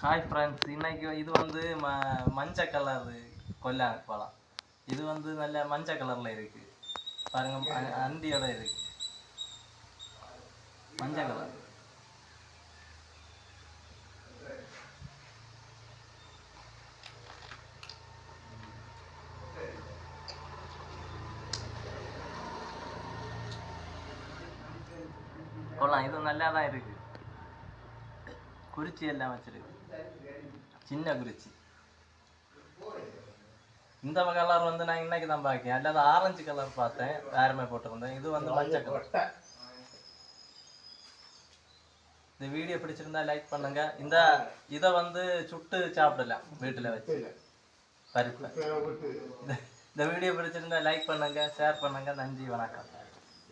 Hi friends, இன்னைக்கு இது வந்து மஞ்சள் கலர் கொல்லாங்க பழம். இது வந்து நல்ல மஞ்சள் கலர்ல இருக்கு பாருங்க, அண்டியோட இருக்கு மஞ்சள் கலர். கொள்ளலாம், இது நல்லா தான் இருக்கு. குறிச்சி எல்லாம் வச்சிருக்கு, சின்ன குறிச்சி. இந்த கலர் வந்து நான் இன்னைக்கு தான் பார்க்கேன், அல்லாத ஆரஞ்சு கலர் பார்த்தேன், யாருமே போட்டிருந்தேன். இது வந்து மஞ்சள் கலர். இந்த வீடியோ பிடிச்சிருந்தா லைக் பண்ணுங்க. இதை வந்து சுட்டு சாப்பிடலாம் வீட்டில் வச்சு பருப்பு. இந்த வீடியோ பிடிச்சிருந்தா லைக் பண்ணுங்க, ஷேர் பண்ணுங்க. நன்றி, வணக்கம்.